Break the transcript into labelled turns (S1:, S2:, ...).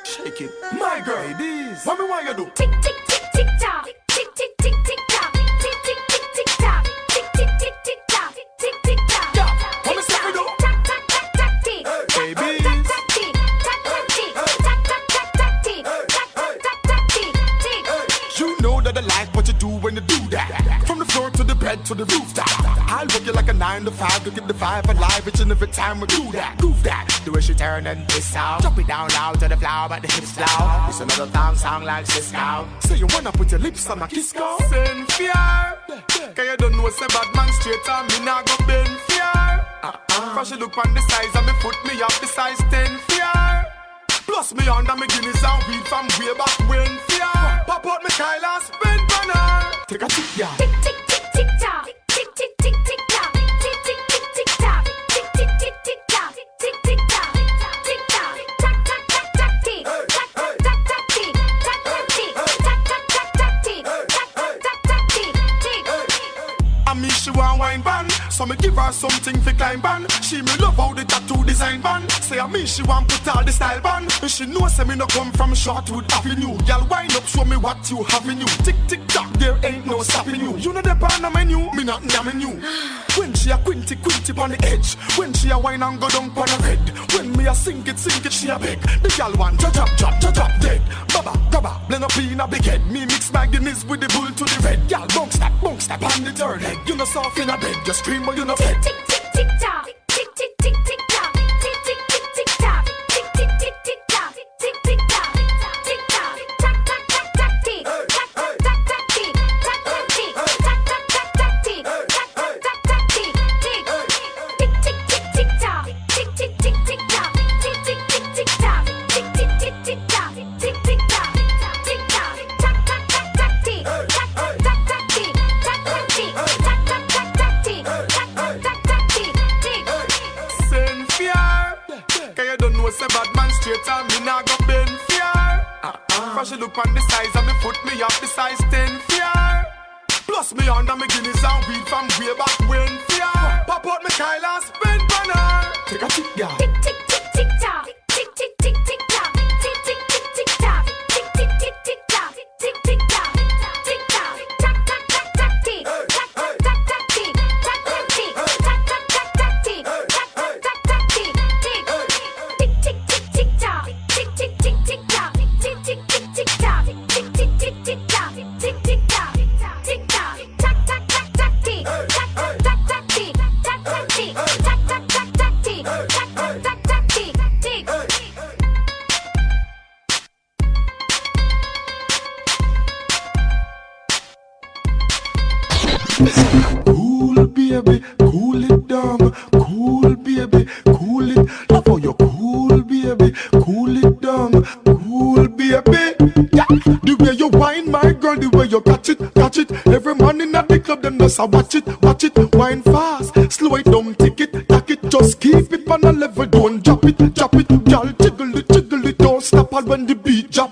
S1: Shake it, my girl. Ladies, what me want you do?
S2: Tick tick tick tick tock, tick tick tick tick tock, tick tick tick tick tock, tick tick tick tick tock, tick tick tock.
S1: Yeah, what me say we do?
S2: Tack tack tack tack tick.
S1: Babies.
S2: Tack tack tick, tack tack tick, tack tack tack tack tick, tack tack tack tack tick, tick.
S1: You know that I like what you do when you do that. From the floor to the bed to the rooftop. I'll work you like a 9 to 5 to keep the vibe alive each and every time we do that. Groove that. The way she turn and piss out. Drop it down loud to the floor, but the hips loud. It's another song like Signal. So you wanna put your lips on my kiss go? Send fear. Cause you don't know say bad man straight on me now go bend fear. Cause she look on the size of me foot me up the size 10 fear. Plus me under me Guinness and weed from way back when fear. Pop out me Kyle and spend banner. Take a tick, yeah.
S2: Tick tick tick tick tock, tick tick tick tick tock, tick tick tick tick tock, tick tick tick tick tock, tick tick tock, tick tock, tack tack tack tack tick, tack tack tack tack tick, tack tack tick, tack tack tack tack tick, tack tack tack tack tick, tick.
S1: I mean she want wine ban, so me give her something for climb ban. She me love how the tattoo design ban. Say I mean she want put all the style ban. And she know say me no come from Shortwood Avenue. Y'all wind up show me what you have in you. Tick tick tock, there ain't no stopping you. You know the pan on menu, me not damning you. When she a quinty on the edge, when she a wine and go down on the bed, when me a sink it, she a beg. The y'all want drop dead. Baba, grabba, blend up in a big head. Me mix my Guinness with the bull to the red. Y'all bounce that on the third leg. You know soft in a bed, just scream but you know
S2: Tick
S1: fed.
S2: tick tick tick tock, tick tick tick tick tock, tick tick tick tick tock, tick tick tick tick tock, tick tick tock, tick tock, tack tack tack tack tick, tack tack tack tack tick, tack tack tick, tack tack tack tack tick, tack tack tack tack tick, tick. Tick tick tick tick tock, tick tick tick tick tock, tick tick tick tick tock, tick tick tick tick tock, tick tick tock, tick tock, tack tack tack tack tick, tack tack tack tack tick, tack tack tick, tack tack tack tack tick, tack tack tack tack tick, tick.
S1: Send fear. Cause you don't know say bad man straight on me now go bend fear. Cause she look on the size of me foot me up the size 10 fear. Plus me under me Guinness and weed from way back when fear. Pop out me Kyle and spend banner. Take a tick, yeah.
S2: Tick tick tick tick tock, tick tick tick tick tock, tick tick tick tick tock, tick tick tick tick tock, tick tick tock, tick tock, tack tack tack tack tick, tack tack tack tack tick, tack tack tick, tack tack tack tack tick, tack tack tack tack tick, tick. Tick tick tick tick tock, tick tick tick tick tock, tick tick tick tick tock, tick tick tick tick tock, tick tick tock, tick tock, tack tack tack tack tick, tack tack tack tack tick, tack tack tick, tack tack tack tack tick, tack tack tack tack tick, tick.
S1: Cool baby, cool it down. Cool baby, cool it. Love how you cool baby, cool it down. Cool baby, yeah. The way you whine, my girl, the way you catch it, catch it. Every man in the club, them just a watch it, watch it. Whine fast, slow it down, take it, tack it. Just keep it on a level, don't drop it, drop it. Girl, jiggle it, don't stop all when the beat drop.